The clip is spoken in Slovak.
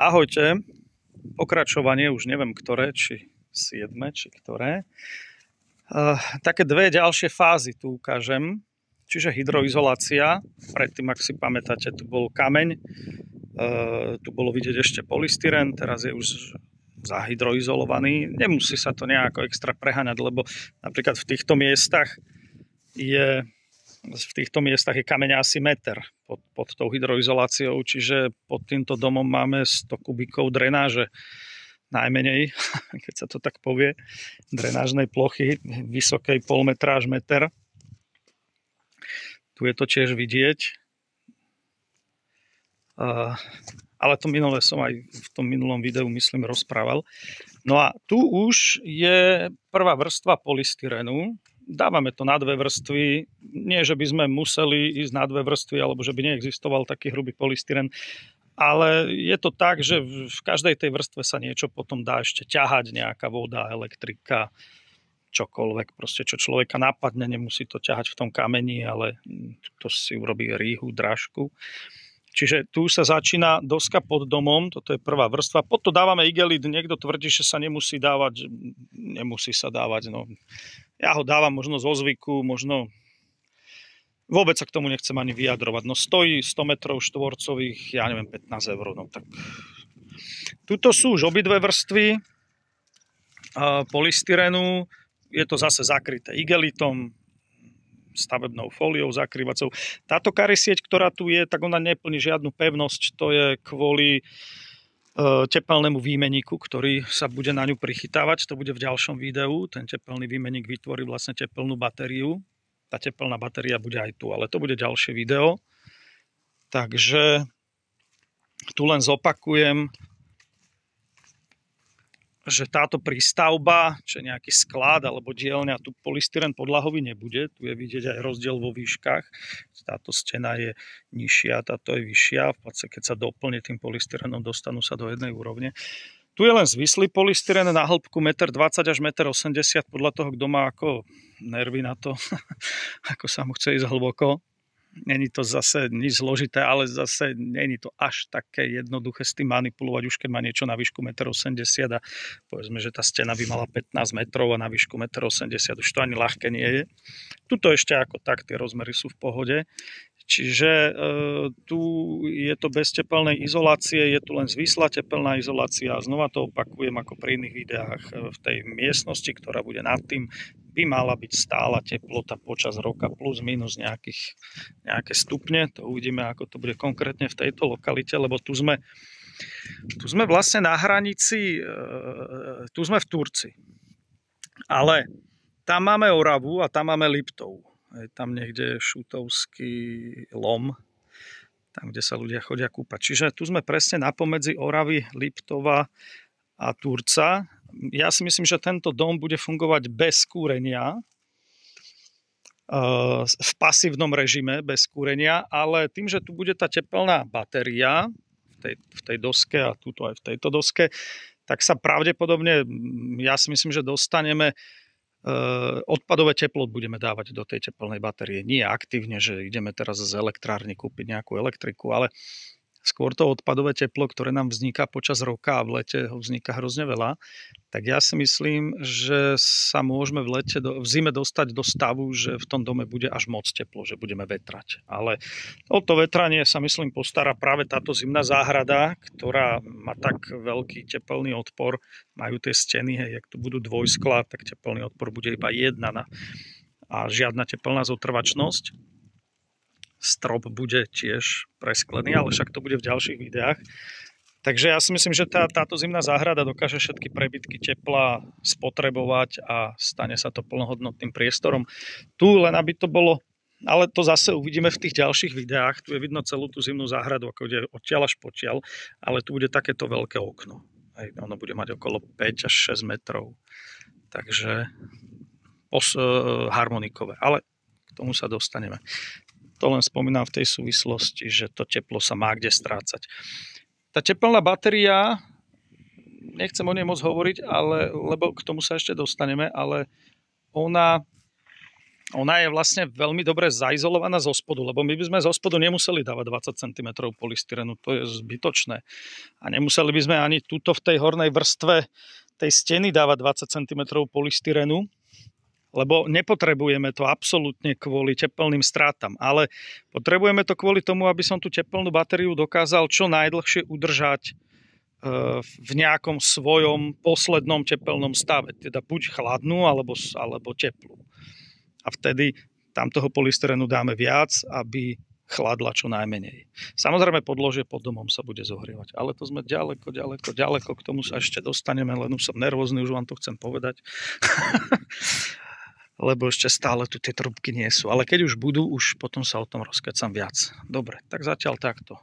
Ahojte, pokračovanie, už neviem ktoré, či 7, či ktoré. Také dve ďalšie fázy tu ukážem. Čiže hydroizolácia, predtým, ak si pamätáte, tu bol kameň, tu bolo vidieť ešte polystyren, teraz je už zahydroizolovaný. Nemusí sa to nejako extra preháňať, lebo napríklad v týchto miestach je kameň asi meter pod tou hydroizoláciou, čiže pod týmto domom máme 100 kubíkov drenáže, najmenej, keď sa to tak povie, drenážnej plochy, vysokej pol metra až meter. Tu je to tiež vidieť. Ale to minulé som aj v tom minulom videu, myslím, rozprával. No a tu už je prvá vrstva polystyrenu. Dávame to na dve vrstvy. Nie, že by sme museli ísť na dve vrstvy, alebo že by neexistoval taký hrubý polystyren. Ale je to tak, že v každej tej vrstve sa niečo potom dá ešte ťahať, nejaká voda, elektrika, čokoľvek, proste čo človeka napadne, nemusí to ťahať v tom kameni, ale to si urobí rýhu, drážku. Čiže tu sa začína doska pod domom, toto je prvá vrstva. Potom dávame igelit, niekto tvrdí, že sa nemusí dávať, nemusí sa dávať. No. Ja ho dávam možno zo zvyku, možno vôbec sa k tomu nechcem ani vyjadrovať. No stojí 100 metrov štvorcových, ja neviem, 15 eur. No tak. Tuto sú už obidve vrstvy polystyrenu. Je to zase zakryté igelitom, stavebnou fóliou zakrývacou. Táto karisieť, ktorá tu je, tak ona neplní žiadnu pevnosť. To je kvôli tepelnému výmenníku, ktorý sa bude na ňu prichytávať. To bude v ďalšom videu. Ten tepelný výmenník vytvorí vlastne tepelnú batériu. Tá tepelná batéria bude aj tu, ale to bude ďalšie video. Takže tu len zopakujem, že táto prístavba, čo je nejaký sklad alebo dielňa, tu polystyren podlahový nebude. Tu je vidieť aj rozdiel vo výškach. Táto stena je nižšia, táto je vyššia. V podstate, keď sa doplní tým polystyrenom, dostanú sa do jednej úrovne. Tu je len zvislý polystyren na hĺbku 1,20 m až 1,80 m, podľa toho, kto má ako nervy na to, ako sa mu chce ísť hlboko. Není to zase nič zložité, ale zase není to až také jednoduché s tým manipulovať, už keď má niečo na výšku 1,80 m a povedzme, že tá stena by mala 15 metrov a na výšku 1,80 m, už to ani ľahké nie je. Tuto ešte ako tak, tie rozmery sú v pohode. Čiže tu je to bez tepelnej izolácie, je tu len zvislá tepelná izolácia. Znova to opakujem ako pri iných videách. V tej miestnosti, ktorá bude nad tým, by mala byť stála teplota počas roka plus minus nejaké stupne. To uvidíme, ako to bude konkrétne v tejto lokalite, lebo tu sme vlastne na hranici, tu sme v Turci. Ale tam máme Oravu a tam máme Liptov. Je tam niekde Šutovský lom, tam, kde sa ľudia chodia kúpať. Čiže tu sme presne napomedzi Oravy, Liptova a Turca. Ja si myslím, že tento dom bude fungovať bez kúrenia, v pasívnom režime bez kúrenia, ale tým, že tu bude tá tepelná batéria v tej doske a tuto aj v tejto doske, tak sa pravdepodobne, ja si myslím, že dostaneme odpadové teplo budeme dávať do tej tepelnej batérie. Nie aktívne, že ideme teraz z elektrárny kúpiť nejakú elektriku, ale skôr to odpadové teplo, ktoré nám vzniká počas roka a v lete ho vzniká hrozne veľa, tak ja si myslím, že sa môžeme v zime dostať do stavu, že v tom dome bude až moc teplo, že budeme vetrať. Ale o to vetranie sa myslím postará práve táto zimná záhrada, ktorá má tak veľký tepelný odpor, majú tie steny, jak tu budú dvojskla, tak tepelný odpor bude iba jedna a žiadna tepelná zotrvačnosť. Strop bude tiež presklený, ale však to bude v ďalších videách. Takže ja si myslím, že táto zimná záhrada dokáže všetky prebytky tepla spotrebovať a stane sa to plnohodnotným priestorom. Tu len aby to bolo, ale to zase uvidíme v tých ďalších videách. Tu je vidno celú tú zimnú záhradu, ako ide odtiaľ až potiaľ, ale tu bude takéto veľké okno. Ono bude mať okolo 5 až 6 metrov. Takže harmonikové, ale k tomu sa dostaneme. To len spomínam v tej súvislosti, že to teplo sa má kde strácať. Tá tepelná batéria, nechcem o nej moc hovoriť, lebo k tomu sa ešte dostaneme, ale ona Ona je vlastne veľmi dobre zaizolovaná zo spodu, lebo my by sme zo spodu nemuseli dávať 20 cm polystyrenu, to je zbytočné. A nemuseli by sme ani tuto v tej hornej vrstve tej steny dávať 20 cm polystyrenu, lebo nepotrebujeme to absolútne kvôli tepelným strátam, ale potrebujeme to kvôli tomu, aby som tú tepelnú batériu dokázal čo najdlhšie udržať v nejakom svojom poslednom tepelnom stave, teda buď chladnú alebo teplú. A vtedy tam toho polystyrenu dáme viac, aby chladla čo najmenej. Samozrejme podložie pod domom sa bude zohrievať, ale to sme ďaleko, k tomu sa ešte dostaneme, len už som nervózny, už vám to chcem povedať. Lebo ešte stále tu tie trubky nie sú. Ale keď už budú, už potom sa o tom rozkecam viac. Dobre, tak zatiaľ takto.